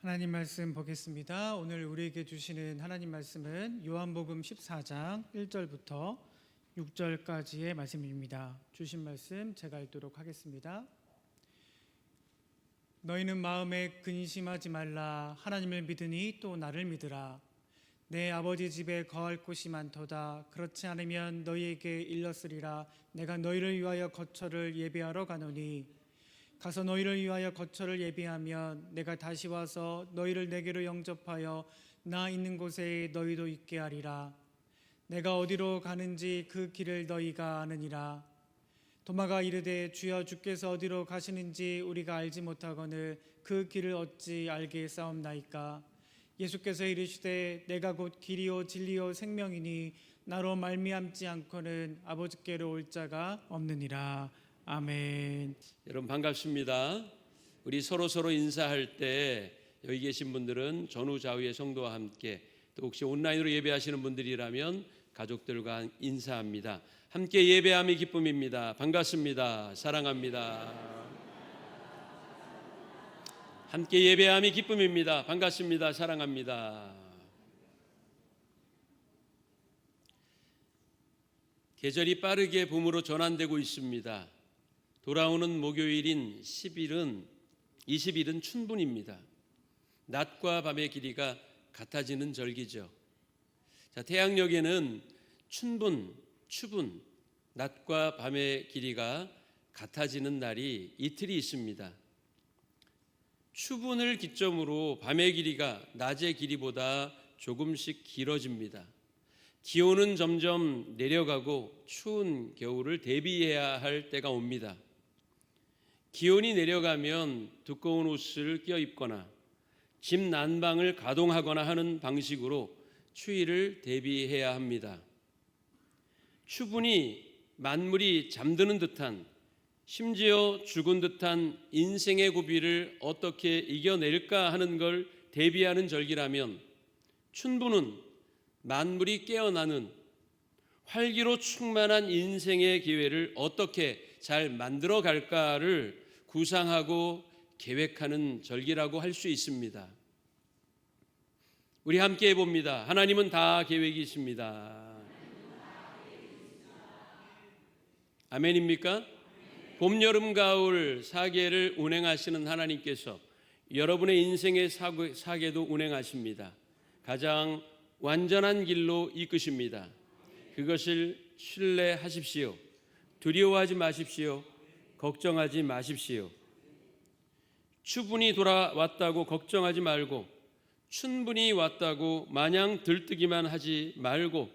하나님 말씀 보겠습니다. 오늘 우리에게 주시는 하나님 말씀은 요한복음 14장 1절부터 6절까지의 말씀입니다. 주신 말씀 제가 읽도록 하겠습니다. 너희는 마음에 근심하지 말라. 하나님을 믿으니 또 나를 믿으라. 내 아버지 집에 거할 곳이 많도다. 그렇지 않으면 너희에게 일렀으리라. 내가 너희를 위하여 거처를 예비하러 가노니 가서 너희를 위하여 거처를 예비하면 내가 다시 와서 너희를 내게로 영접하여 나 있는 곳에 너희도 있게 하리라. 내가 어디로 가는지 그 길을 너희가 아느니라. 도마가 이르되 주여 주께서 어디로 가시는지 우리가 알지 못하거늘 그 길을 어찌 알겠사옵나이까. 예수께서 이르시되 내가 곧 길이요 진리요 생명이니 나로 말미암지 않고는 아버지께로 올 자가 없느니라. 아멘. 여러분 반갑습니다. 우리 서로 인사할 때 여기 계신 분들은 전후 좌우의 성도와 함께, 또 혹시 온라인으로 예배하시는 분들이라면 가족들과 인사합니다. 함께 예배함이 기쁨입니다. 반갑습니다. 사랑합니다. 함께 예배함이 기쁨입니다. 반갑습니다. 사랑합니다. 계절이 빠르게 봄으로 전환되고 있습니다. 돌아오는 목요일인 20일은 춘분입니다. 낮과 밤의 길이가 같아지는 절기죠. 태양력에는 춘분, 추분, 낮과 밤의 길이가 같아지는 날이 이틀이 있습니다. 추분을 기점으로 밤의 길이가 낮의 길이보다 조금씩 길어집니다. 기온은 점점 내려가고 추운 겨울을 대비해야 할 때가 옵니다. 기온이 내려가면 두꺼운 옷을 껴입거나 집 난방을 가동하거나 하는 방식으로 추위를 대비해야 합니다. 추분이 만물이 잠드는 듯한, 심지어 죽은 듯한 인생의 고비를 어떻게 이겨낼까 하는 걸 대비하는 절기라면, 춘분은 만물이 깨어나는 활기로 충만한 인생의 기회를 어떻게 잘 만들어 갈까를 구상하고 계획하는 절기라고 할 수 있습니다. 우리 함께 해봅니다. 하나님은 다 계획이 있습니다. 아멘입니까? 봄, 여름, 가을 4계를 운행하시는 하나님께서 여러분의 인생의 4계도 운행하십니다. 가장 완전한 길로 이끄십니다. 그것을 신뢰하십시오. 두려워하지 마십시오. 걱정하지 마십시오. 추분이 돌아왔다고 걱정하지 말고, 춘분이 왔다고 마냥 들뜨기만 하지 말고,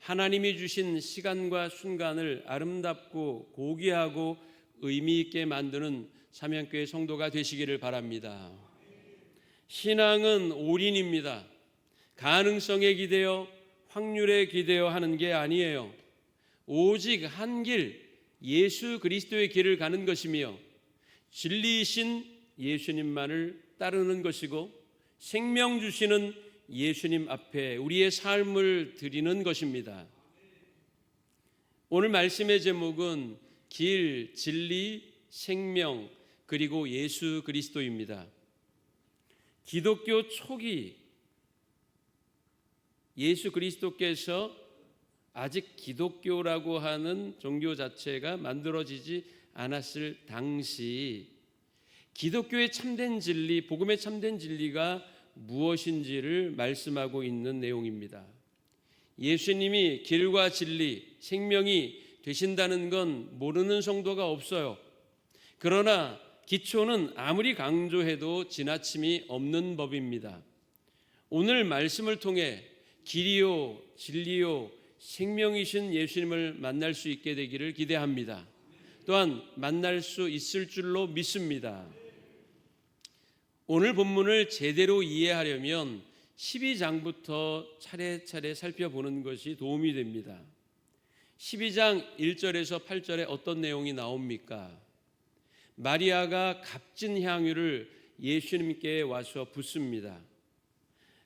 하나님이 주신 시간과 순간을 아름답고 고귀하고 의미 있게 만드는 사명교회 성도가 되시기를 바랍니다. 신앙은 올인입니다. 가능성에 기대어, 확률에 기대어 하는 게 아니에요. 오직 한 길, 예수 그리스도의 길을 가는 것이며, 진리이신 예수님만을 따르는 것이고, 생명 주시는 예수님 앞에 우리의 삶을 드리는 것입니다. 오늘 말씀의 제목은 길, 진리, 생명, 그리고 예수 그리스도입니다. 기독교 초기 예수 그리스도께서 아직 기독교라고 하는 종교 자체가 만들어지지 않았을 당시 기독교의 참된 진리, 복음의 참된 진리가 무엇인지를 말씀하고 있는 내용입니다. 예수님이 길과 진리, 생명이 되신다는 건 모르는 성도가 없어요. 그러나 기초는 아무리 강조해도 지나침이 없는 법입니다. 오늘 말씀을 통해 길이요, 진리요, 생명이신 예수님을 만날 수 있게 되기를 기대합니다. 또한 만날 수 있을 줄로 믿습니다. 오늘 본문을 제대로 이해하려면 12장부터 차례차례 살펴보는 것이 도움이 됩니다. 12장 1절에서 8절에 어떤 내용이 나옵니까? 마리아가 값진 향유를 예수님께 와서 붓습니다.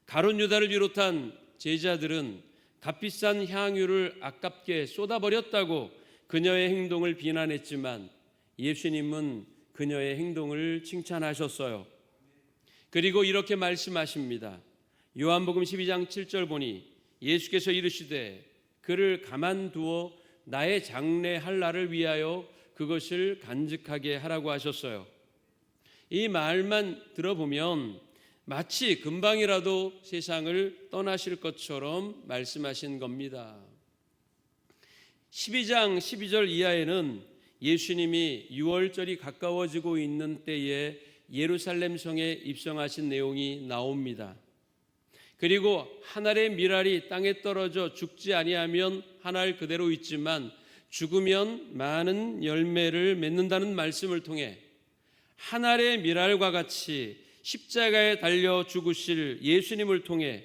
가룟 유다를 비롯한 제자들은 값비싼 향유를 아깝게 쏟아버렸다고 그녀의 행동을 비난했지만 예수님은 그녀의 행동을 칭찬하셨어요. 그리고 이렇게 말씀하십니다. 요한복음 12장 7절 보니 예수께서 이르시되 그를 가만두어 나의 장래할 날을 위하여 그것을 간직하게 하라고 하셨어요. 이 말만 들어보면 마치 금방이라도 세상을 떠나실 것처럼 말씀하신 겁니다. 12장 12절 이하에는 예수님이 유월절이 가까워지고 있는 때에 예루살렘 성에 입성하신 내용이 나옵니다. 그리고 한 알의 밀알이 땅에 떨어져 죽지 아니하면 한 알 그대로 있지만 죽으면 많은 열매를 맺는다는 말씀을 통해 한 알의 밀알과 같이 십자가에 달려 죽으실 예수님을 통해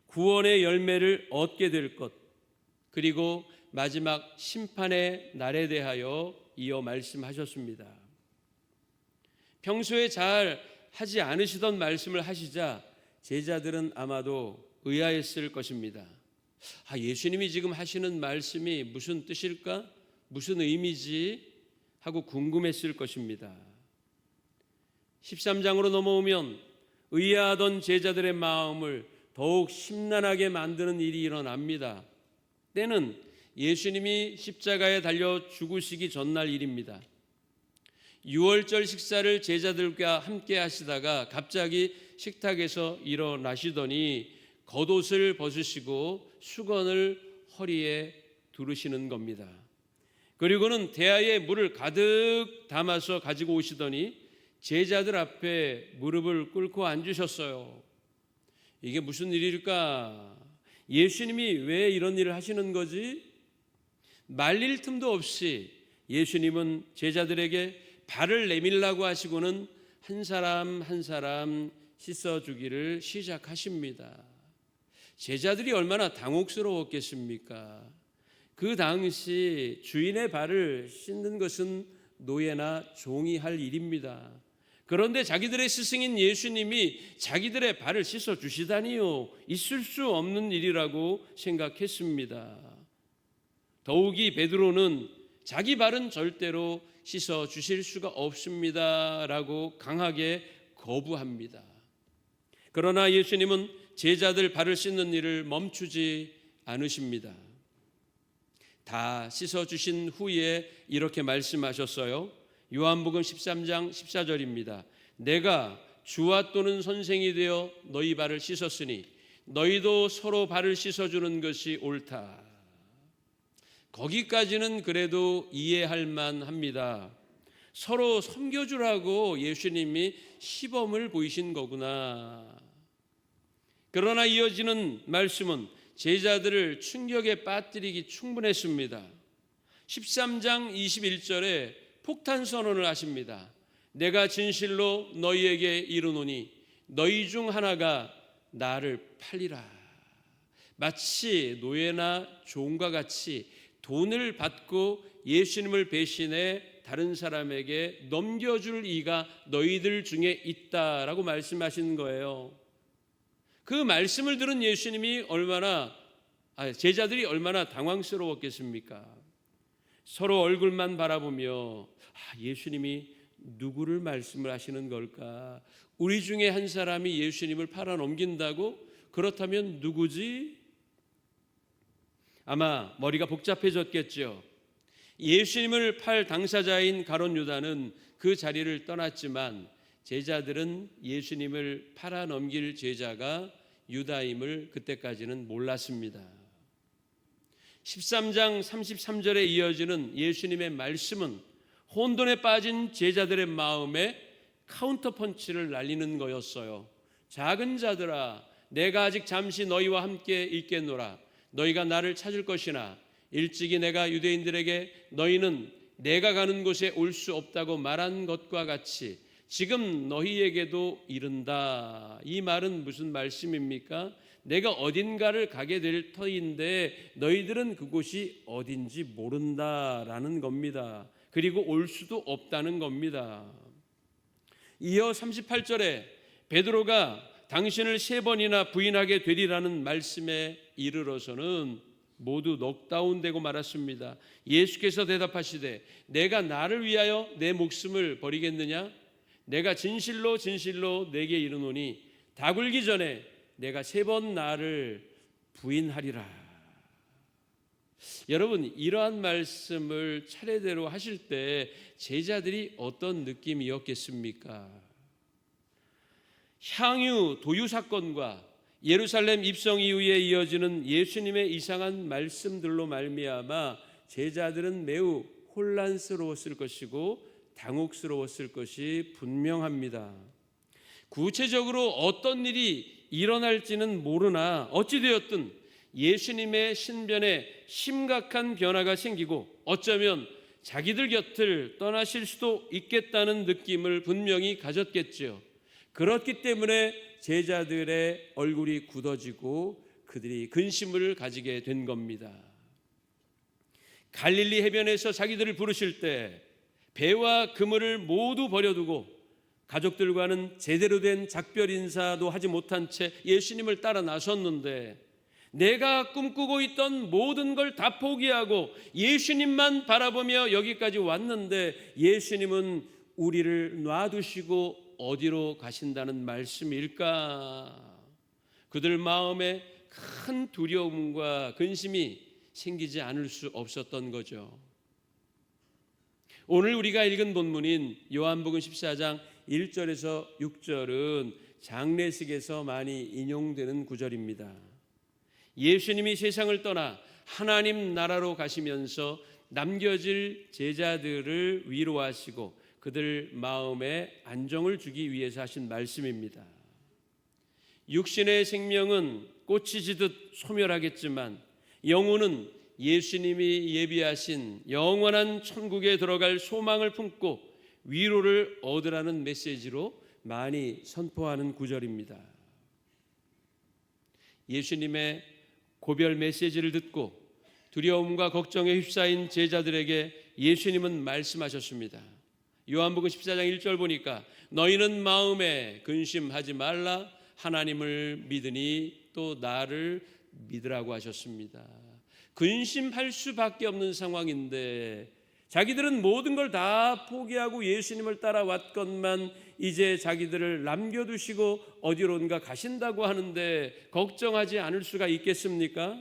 구원의 열매를 얻게 될 것, 그리고 마지막 심판의 날에 대하여 이어 말씀하셨습니다. 평소에 잘 하지 않으시던 말씀을 하시자 제자들은 아마도 의아했을 것입니다. 예수님이 지금 하시는 말씀이 무슨 뜻일까? 무슨 의미지? 하고 궁금했을 것입니다. 13장으로 넘어오면 의아하던 제자들의 마음을 더욱 심란하게 만드는 일이 일어납니다. 때는 예수님이 십자가에 달려 죽으시기 전날 일입니다. 유월절 식사를 제자들과 함께 하시다가 갑자기 식탁에서 일어나시더니 겉옷을 벗으시고 수건을 허리에 두르시는 겁니다. 그리고는 대야에 물을 가득 담아서 가지고 오시더니 제자들 앞에 무릎을 꿇고 앉으셨어요. 이게 무슨 일일까? 예수님이 왜 이런 일을 하시는 거지? 말릴 틈도 없이 예수님은 제자들에게 발을 내밀라고 하시고는 한 사람 한 사람 씻어주기를 시작하십니다. 제자들이 얼마나 당혹스러웠겠습니까? 그 당시 주인의 발을 씻는 것은 노예나 종이 할 일입니다. 그런데 자기들의 스승인 예수님이 자기들의 발을 씻어주시다니요, 있을 수 없는 일이라고 생각했습니다. 더욱이 베드로는 자기 발은 절대로 씻어주실 수가 없습니다라고 강하게 거부합니다. 그러나 예수님은 제자들 발을 씻는 일을 멈추지 않으십니다. 다 씻어주신 후에 이렇게 말씀하셨어요. 요한복음 13장 14절입니다. 내가 주와 또는 선생이 되어 너희 발을 씻었으니 너희도 서로 발을 씻어주는 것이 옳다. 거기까지는 그래도 이해할 만합니다. 서로 섬겨주라고 예수님이 시범을 보이신 거구나. 그러나 이어지는 말씀은 제자들을 충격에 빠뜨리기 충분했습니다. 13장 21절에 폭탄 선언을 하십니다. 내가 진실로 너희에게 이르노니 너희 중 하나가 나를 팔리라. 마치 노예나 종과 같이 돈을 받고 예수님을 배신해 다른 사람에게 넘겨줄 이가 너희들 중에 있다라고 말씀하신 거예요. 그 말씀을 들은 제자들이 얼마나 당황스러웠겠습니까? 서로 얼굴만 바라보며 예수님이 누구를 말씀을 하시는 걸까? 우리 중에 한 사람이 예수님을 팔아 넘긴다고? 그렇다면 누구지? 아마 머리가 복잡해졌겠죠. 예수님을 팔 당사자인 가룟 유다는 그 자리를 떠났지만 제자들은 예수님을 팔아 넘길 제자가 유다임을 그때까지는 몰랐습니다. 13장 33절에 이어지는 예수님의 말씀은 혼돈에 빠진 제자들의 마음에 카운터 펀치를 날리는 거였어요. 작은 자들아, 내가 아직 잠시 너희와 함께 있겠노라. 너희가 나를 찾을 것이나 일찍이 내가 유대인들에게 너희는 내가 가는 곳에 올 수 없다고 말한 것과 같이 지금 너희에게도 이른다. 이 말은 무슨 말씀입니까? 내가 어딘가를 가게 될 터인데 너희들은 그곳이 어딘지 모른다라는 겁니다. 그리고 올 수도 없다는 겁니다. 이어 38절에 베드로가 당신을 3번이나 부인하게 되리라는 말씀에 이르러서는 모두 넉다운되고 말았습니다. 예수께서 대답하시되 내가 나를 위하여 내 목숨을 버리겠느냐? 내가 진실로 진실로 내게 이르노니 다 굴기 전에 내가 3번 나를 부인하리라. 여러분, 이러한 말씀을 차례대로 하실 때 제자들이 어떤 느낌이었겠습니까? 향유 도유 사건과 예루살렘 입성 이후에 이어지는 예수님의 이상한 말씀들로 말미암아 제자들은 매우 혼란스러웠을 것이고 당혹스러웠을 것이 분명합니다. 구체적으로 어떤 일이 일어날지는 모르나 어찌되었든 예수님의 신변에 심각한 변화가 생기고 어쩌면 자기들 곁을 떠나실 수도 있겠다는 느낌을 분명히 가졌겠지요. 그렇기 때문에 제자들의 얼굴이 굳어지고 그들이 근심을 가지게 된 겁니다. 갈릴리 해변에서 자기들을 부르실 때 배와 그물을 모두 버려두고 가족들과는 제대로 된 작별 인사도 하지 못한 채 예수님을 따라 나섰는데 내가 꿈꾸고 있던 모든 걸 다 포기하고 예수님만 바라보며 여기까지 왔는데 예수님은 우리를 놔두시고 어디로 가신다는 말씀일까? 그들 마음에 큰 두려움과 근심이 생기지 않을 수 없었던 거죠. 오늘 우리가 읽은 본문인 요한복음 14장 1절에서 6절은 장례식에서 많이 인용되는 구절입니다. 예수님이 세상을 떠나 하나님 나라로 가시면서 남겨질 제자들을 위로하시고 그들 마음에 안정을 주기 위해서 하신 말씀입니다. 육신의 생명은 꽃이 지듯 소멸하겠지만 영혼은 예수님이 예비하신 영원한 천국에 들어갈 소망을 품고 위로를 얻으라는 메시지로 많이 선포하는 구절입니다. 예수님의 고별 메시지를 듣고 두려움과 걱정에 휩싸인 제자들에게 예수님은 말씀하셨습니다. 요한복음 14장 1절 보니까 너희는 마음에 근심하지 말라, 하나님을 믿으니 또 나를 믿으라고 하셨습니다. 근심할 수밖에 없는 상황인데 자기들은 모든 걸 다 포기하고 예수님을 따라왔건만 이제 자기들을 남겨두시고 어디론가 가신다고 하는데 걱정하지 않을 수가 있겠습니까?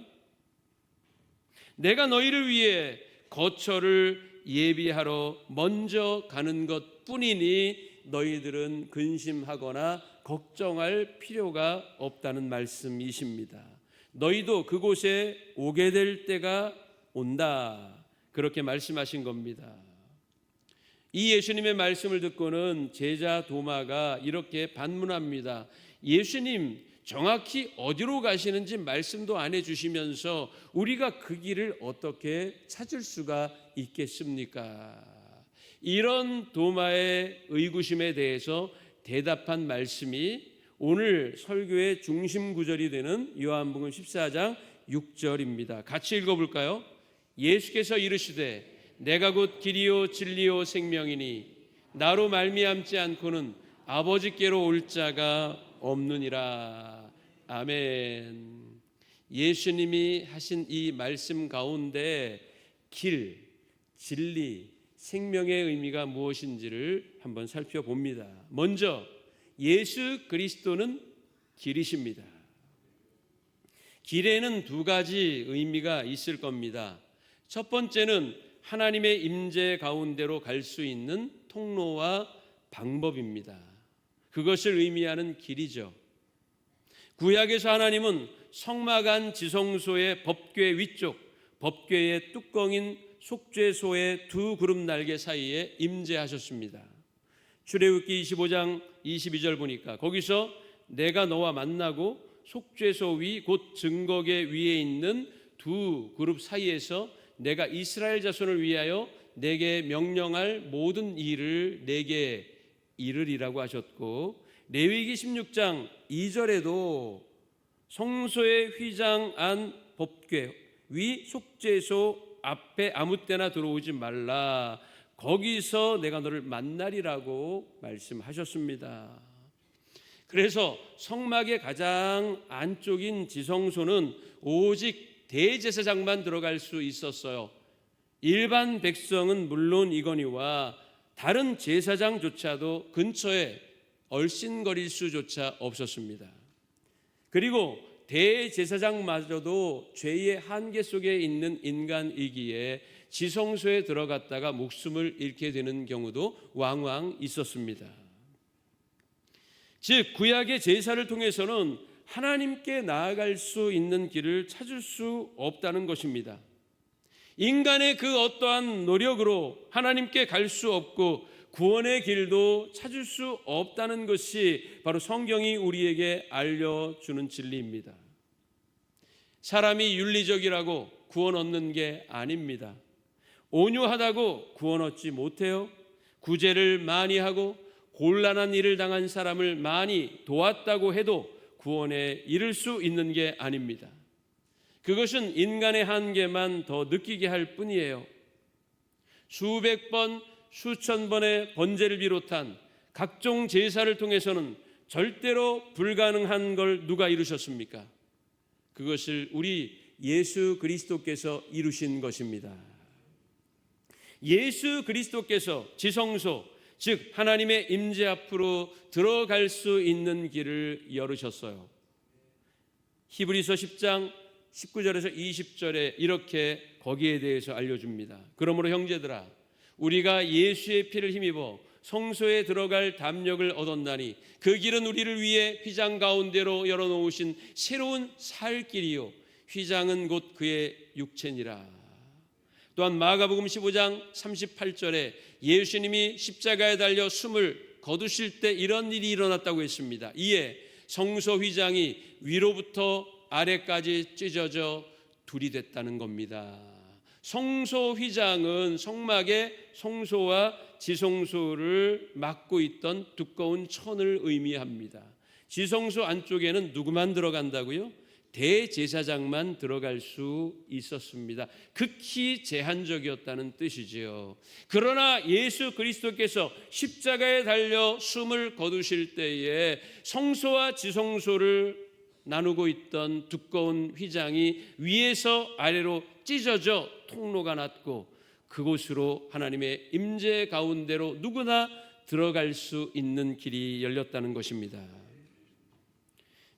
내가 너희를 위해 거처를 예비하러 먼저 가는 것뿐이니 너희들은 근심하거나 걱정할 필요가 없다는 말씀이십니다. 너희도 그곳에 오게 될 때가 온다. 그렇게 말씀하신 겁니다. 이 예수님의 말씀을 듣고는 제자 도마가 이렇게 반문합니다. 예수님, 정확히 어디로 가시는지 말씀도 안 해주시면서 우리가 그 길을 어떻게 찾을 수가 있겠습니까? 이런 도마의 의구심에 대해서 대답한 말씀이 오늘 설교의 중심 구절이 되는 요한복음 14장 6절입니다. 같이 읽어볼까요? 예수께서 이르시되 내가 곧 길이요 진리요 생명이니 나로 말미암지 않고는 아버지께로 올 자가 없느니라. 아멘. 예수님이 하신 이 말씀 가운데 길, 진리, 생명의 의미가 무엇인지를 한번 살펴봅니다. 먼저 예수 그리스도는 길이십니다. 길에는 두 가지 의미가 있을 겁니다. 첫 번째는 하나님의 임재 가운데로 갈 수 있는 통로와 방법입니다. 그것을 의미하는 길이죠. 구약에서 하나님은 성막 안 지성소의 법궤 위쪽, 법궤의 뚜껑인 속죄소의 두 그룹 날개 사이에 임재하셨습니다. 출애굽기 25장 22절 보니까 거기서 내가 너와 만나고 속죄소 위 곧 증거궤 위에 있는 두 그룹 사이에서 내가 이스라엘 자손을 위하여 내게 명령할 모든 일을 내게 이르리라고 하셨고, 레위기 16장 2절에도 성소의 휘장 안 법궤 위 속죄소 앞에 아무 때나 들어오지 말라, 거기서 내가 너를 만나리라고 말씀하셨습니다. 그래서 성막의 가장 안쪽인 지성소는 오직 대제사장만 들어갈 수 있었어요. 일반 백성은 물론이거니와 다른 제사장조차도 근처에 얼씬거릴 수조차 없었습니다. 그리고 대제사장마저도 죄의 한계 속에 있는 인간이기에 지성소에 들어갔다가 목숨을 잃게 되는 경우도 왕왕 있었습니다. 즉 구약의 제사를 통해서는 하나님께 나아갈 수 있는 길을 찾을 수 없다는 것입니다. 인간의 그 어떠한 노력으로 하나님께 갈 수 없고 구원의 길도 찾을 수 없다는 것이 바로 성경이 우리에게 알려주는 진리입니다. 사람이 윤리적이라고 구원 얻는 게 아닙니다. 온유하다고 구원 얻지 못해요. 구제를 많이 하고 곤란한 일을 당한 사람을 많이 도왔다고 해도 구원에 이를 수 있는 게 아닙니다. 그것은 인간의 한계만 더 느끼게 할 뿐이에요. 수백 번, 수천 번의 번제를 비롯한 각종 제사를 통해서는 절대로 불가능한 걸 누가 이루셨습니까? 그것을 우리 예수 그리스도께서 이루신 것입니다. 예수 그리스도께서 지성소, 즉 하나님의 임재 앞으로 들어갈 수 있는 길을 열으셨어요. 히브리서 10장 19절에서 20절에 이렇게 거기에 대해서 알려줍니다. 그러므로 형제들아, 우리가 예수의 피를 힘입어 성소에 들어갈 담력을 얻었나니 그 길은 우리를 위해 휘장 가운데로 열어놓으신 새로운 살 길이요 휘장은 곧 그의 육체니라. 또한 마가복음 15장 38절에 예수님이 십자가에 달려 숨을 거두실 때 이런 일이 일어났다고 했습니다. 이에 성소 휘장이 위로부터 아래까지 찢어져 둘이 됐다는 겁니다. 성소 휘장은 성막의 성소와 지성소를 막고 있던 두꺼운 천을 의미합니다. 지성소 안쪽에는 누구만 들어간다고요? 대제사장만 들어갈 수 있었습니다. 극히 제한적이었다는 뜻이지요. 그러나 예수 그리스도께서 십자가에 달려 숨을 거두실 때에 성소와 지성소를 나누고 있던 두꺼운 휘장이 위에서 아래로 찢어져 통로가 났고 그곳으로 하나님의 임재 가운데로 누구나 들어갈 수 있는 길이 열렸다는 것입니다.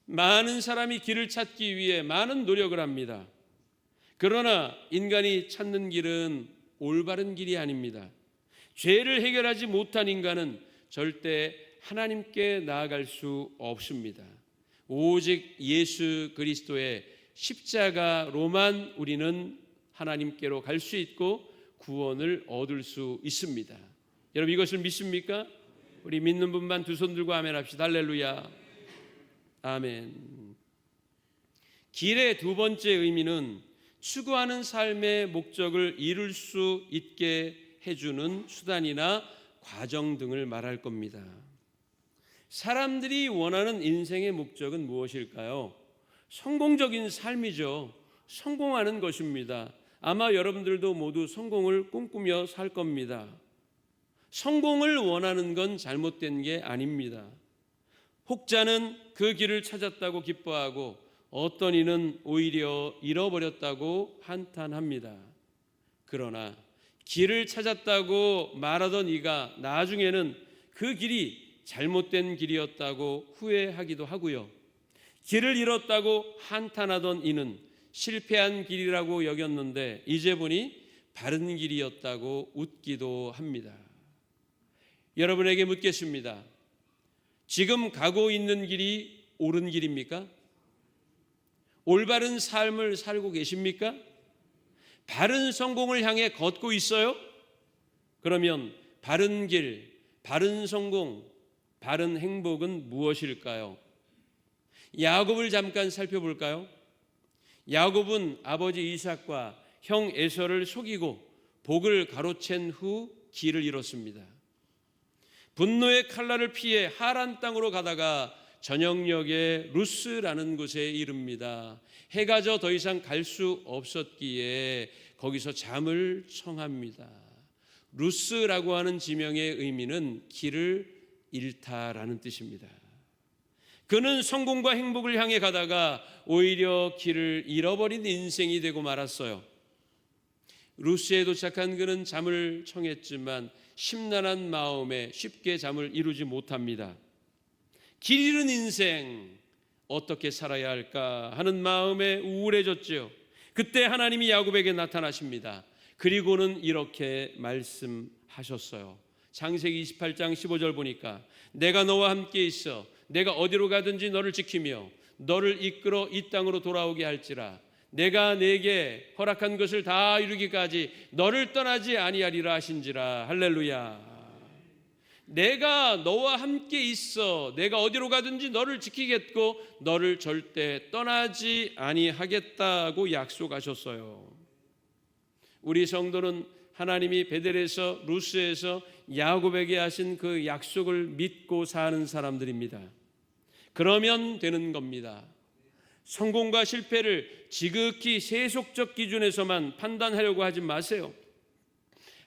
많은 사람이 길을 찾기 위해 많은 노력을 합니다. 그러나 인간이 찾는 길은 올바른 길이 아닙니다. 죄를 해결하지 못한 인간은 절대 하나님께 나아갈 수 없습니다. 오직 예수 그리스도의 십자가로만 우리는 하나님께로 갈 수 있고 구원을 얻을 수 있습니다. 여러분 이것을 믿습니까? 우리 믿는 분만 두 손 들고 아멘 합시다. 할렐루야. 아멘. 길의 두 번째 의미는 추구하는 삶의 목적을 이룰 수 있게 해주는 수단이나 과정 등을 말할 겁니다. 사람들이 원하는 인생의 목적은 무엇일까요? 성공적인 삶이죠. 성공하는 것입니다. 아마 여러분들도 모두 성공을 꿈꾸며 살 겁니다. 성공을 원하는 건 잘못된 게 아닙니다. 혹자는 그 길을 찾았다고 기뻐하고 어떤 이는 오히려 잃어버렸다고 한탄합니다. 그러나 길을 찾았다고 말하던 이가 나중에는 그 길이 잘못된 길이었다고 후회하기도 하고요. 길을 잃었다고 한탄하던 이는 실패한 길이라고 여겼는데 이제 보니 바른 길이었다고 웃기도 합니다. 여러분에게 묻겠습니다. 지금 가고 있는 길이 옳은 길입니까? 올바른 삶을 살고 계십니까? 바른 성공을 향해 걷고 있어요? 그러면 바른 길, 바른 성공, 바른 행복은 무엇일까요? 야곱을 잠깐 살펴볼까요? 야곱은 아버지 이삭과 형 에서를 속이고 복을 가로챈 후 길을 잃었습니다. 분노의 칼날을 피해 하란 땅으로 가다가 저녁녘에 루스라는 곳에 이릅니다. 해가 져 더 이상 갈 수 없었기에 거기서 잠을 청합니다. 루스라고 하는 지명의 의미는 길을 잃다라는 뜻입니다. 그는 성공과 행복을 향해 가다가 오히려 길을 잃어버린 인생이 되고 말았어요. 루스에 도착한 그는 잠을 청했지만 심란한 마음에 쉽게 잠을 이루지 못합니다. 길 잃은 인생 어떻게 살아야 할까 하는 마음에 우울해졌지요. 그때 하나님이 야곱에게 나타나십니다. 그리고는 이렇게 말씀하셨어요. 창세기 28장 15절 보니까 내가 너와 함께 있어 내가 어디로 가든지 너를 지키며 너를 이끌어 이 땅으로 돌아오게 할지라. 내가 내게 허락한 것을 다 이루기까지 너를 떠나지 아니하리라 하신지라. 할렐루야. 내가 너와 함께 있어 내가 어디로 가든지 너를 지키겠고 너를 절대 떠나지 아니하겠다고 약속하셨어요. 우리 성도는 하나님이 베델에서 루스에서 야곱에게 하신 그 약속을 믿고 사는 사람들입니다. 그러면 되는 겁니다. 성공과 실패를 지극히 세속적 기준에서만 판단하려고 하지 마세요.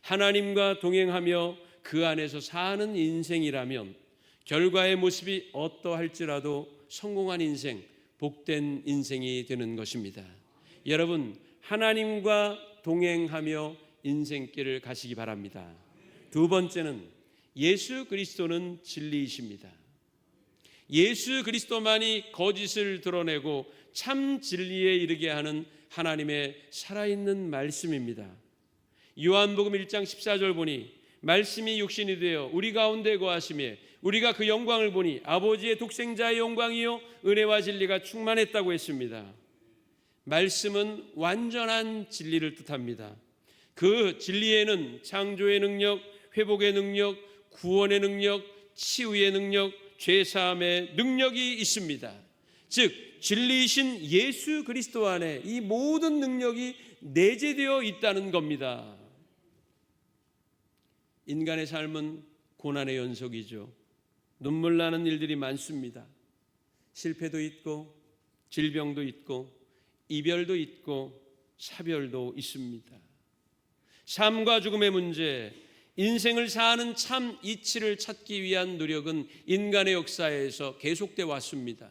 하나님과 동행하며 그 안에서 사는 인생이라면 결과의 모습이 어떠할지라도 성공한 인생, 복된 인생이 되는 것입니다. 여러분, 하나님과 동행하며 인생길을 가시기 바랍니다. 두 번째는 예수 그리스도는 진리이십니다. 예수 그리스도만이 거짓을 드러내고 참 진리에 이르게 하는 하나님의 살아있는 말씀입니다. 요한복음 1장 14절 보니 말씀이 육신이 되어 우리 가운데 거하시며 우리가 그 영광을 보니 아버지의 독생자의 영광이요 은혜와 진리가 충만했다고 했습니다. 말씀은 완전한 진리를 뜻합니다. 그 진리에는 창조의 능력, 회복의 능력, 구원의 능력, 치유의 능력, 죄사함의 능력이 있습니다. 즉 진리이신 예수 그리스도 안에 이 모든 능력이 내재되어 있다는 겁니다. 인간의 삶은 고난의 연속이죠. 눈물 나는 일들이 많습니다. 실패도 있고 질병도 있고 이별도 있고 차별도 있습니다. 삶과 죽음의 문제, 인생을 사는 참 이치를 찾기 위한 노력은 인간의 역사에서 계속돼 왔습니다.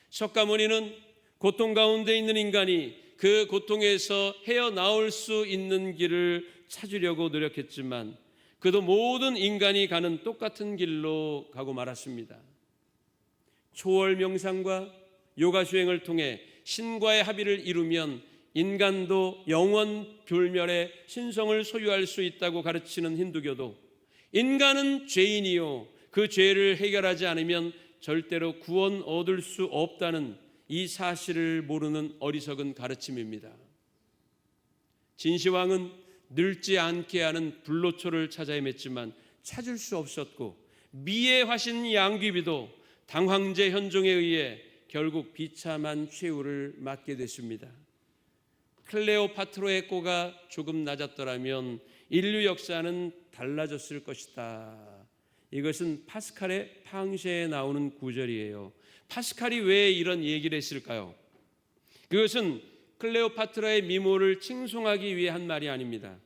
석가모니는 고통 가운데 있는 인간이 그 고통에서 헤어나올 수 있는 길을 찾으려고 노력했지만 그도 모든 인간이 가는 똑같은 길로 가고 말았습니다. 초월 명상과 요가 수행을 통해 신과의 합의를 이루면 인간도 영원 불멸의 신성을 소유할 수 있다고 가르치는 힌두교도 인간은 죄인이요 그 죄를 해결하지 않으면 절대로 구원 얻을 수 없다는 이 사실을 모르는 어리석은 가르침입니다. 진시황은 늙지 않게 하는 불로초를 찾아 헤맸지만 찾을 수 없었고 미의 화신 양귀비도 당황제 현종에 의해 결국 비참한 최후를 맞게 됐습니다. 클레오파트로의 꼬가 조금 낮았더라면 인류 역사는 달라졌을 것이다. 이것은 파스칼의 팡쉐에 나오는 구절이에요. 파스칼이 왜 이런 얘기를 했을까요? 그것은 클레오파트라의 미모를 칭송하기 위해 한 말이 아닙니다.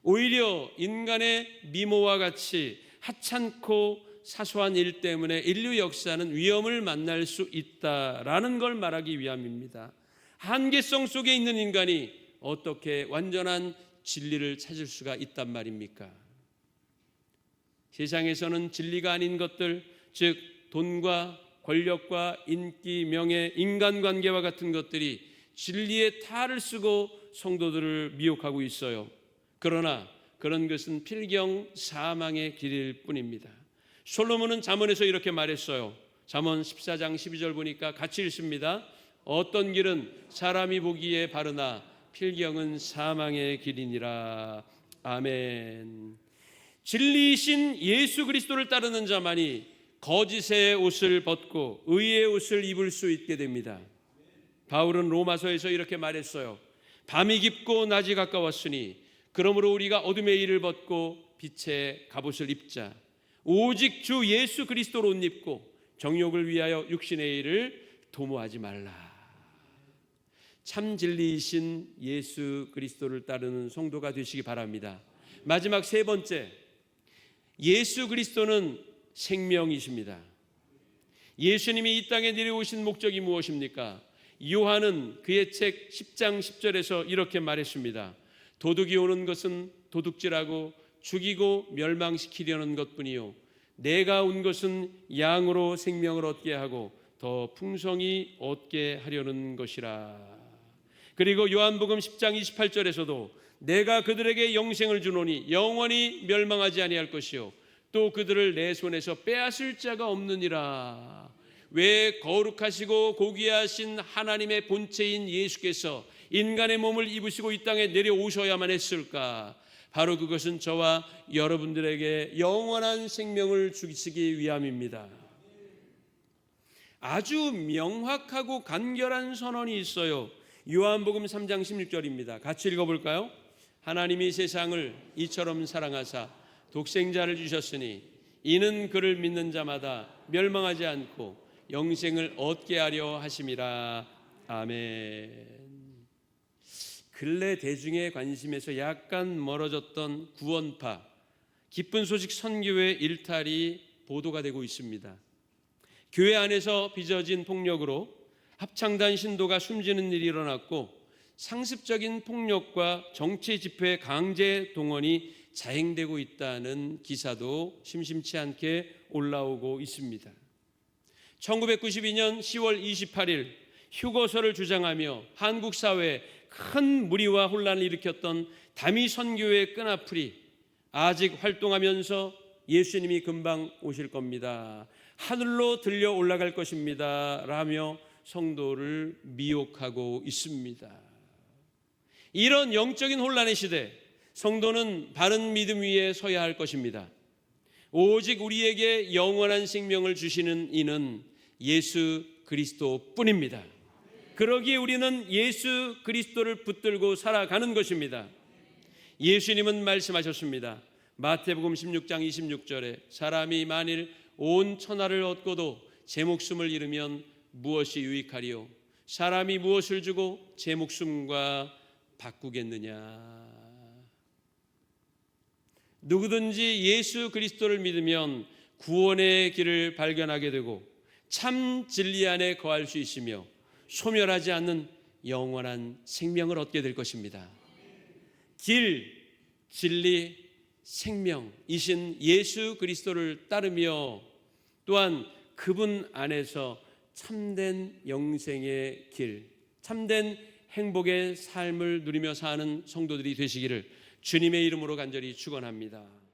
오히려 인간의 미모와 같이 하찮고 사소한 일 때문에 인류 역사는 위험을 만날 수 있다라는 걸 말하기 위함입니다. 한계성 속에 있는 인간이 어떻게 완전한 진리를 찾을 수가 있단 말입니까? 세상에서는 진리가 아닌 것들, 즉 돈과 권력과 인기, 명예, 인간관계와 같은 것들이 진리의 탈을 쓰고 성도들을 미혹하고 있어요. 그러나 그런 것은 필경 사망의 길일 뿐입니다. 솔로몬은 잠언에서 이렇게 말했어요. 잠언 14장 12절 보니까 같이 읽습니다. 어떤 길은 사람이 보기에 바르나 필경은 사망의 길이니라. 아멘. 진리이신 예수 그리스도를 따르는 자만이 거짓의 옷을 벗고 의의 옷을 입을 수 있게 됩니다. 바울은 로마서에서 이렇게 말했어요. 밤이 깊고 낮이 가까웠으니 그러므로 우리가 어둠의 일을 벗고 빛의 갑옷을 입자. 오직 주 예수 그리스도로 옷 입고 정욕을 위하여 육신의 일을 도모하지 말라. 참 진리이신 예수 그리스도를 따르는 성도가 되시기 바랍니다. 마지막 세 번째, 예수 그리스도는 생명이십니다. 예수님이 이 땅에 내려오신 목적이 무엇입니까? 요한은 그의 책 10장 10절에서 이렇게 말했습니다. 도둑이 오는 것은 도둑질하고 죽이고 멸망시키려는 것뿐이요 내가 온 것은 양으로 생명을 얻게 하고 더 풍성히 얻게 하려는 것이라. 그리고 요한복음 10장 28절에서도 내가 그들에게 영생을 주노니 영원히 멸망하지 아니할 것이요 또 그들을 내 손에서 빼앗을 자가 없느니라. 왜 거룩하시고 고귀하신 하나님의 본체인 예수께서 인간의 몸을 입으시고 이 땅에 내려오셔야만 했을까? 바로 그것은 저와 여러분들에게 영원한 생명을 주시기 위함입니다. 아주 명확하고 간결한 선언이 있어요. 요한복음 3장 16절입니다. 같이 읽어볼까요? 하나님이 세상을 이처럼 사랑하사 독생자를 주셨으니 이는 그를 믿는 자마다 멸망하지 않고 영생을 얻게 하려 하심이라. 아멘. 근래 대중의 관심에서 약간 멀어졌던 구원파, 기쁜 소식 선교의 일탈이 보도가 되고 있습니다. 교회 안에서 빚어진 폭력으로 합창단 신도가 숨지는 일이 일어났고 상습적인 폭력과 정치 집회 강제 동원이 자행되고 있다는 기사도 심심치 않게 올라오고 있습니다. 1992년 10월 28일 휴거설을 주장하며 한국 사회에 큰 무리와 혼란을 일으켰던 다미 선교의 끈아풀이 아직 활동하면서 예수님이 금방 오실 겁니다. 하늘로 들려 올라갈 것입니다. 라며 성도를 미혹하고 있습니다. 이런 영적인 혼란의 시대, 성도는 바른 믿음 위에 서야 할 것입니다. 오직 우리에게 영원한 생명을 주시는 이는 예수 그리스도뿐입니다. 그러기에 우리는 예수 그리스도를 붙들고 살아가는 것입니다. 예수님은 말씀하셨습니다. 마태복음 16장 26절에 사람이 만일 온 천하를 얻고도 제 목숨을 잃으면 무엇이 유익하리요? 사람이 무엇을 주고 제 목숨과 바꾸겠느냐? 누구든지 예수 그리스도를 믿으면 구원의 길을 발견하게 되고 참 진리 안에 거할 수 있으며 소멸하지 않는 영원한 생명을 얻게 될 것입니다. 길, 진리, 생명이신 예수 그리스도를 따르며 또한 그분 안에서 참된 영생의 길, 참된 행복의 삶을 누리며 사는 성도들이 되시기를 주님의 이름으로 간절히 축원합니다.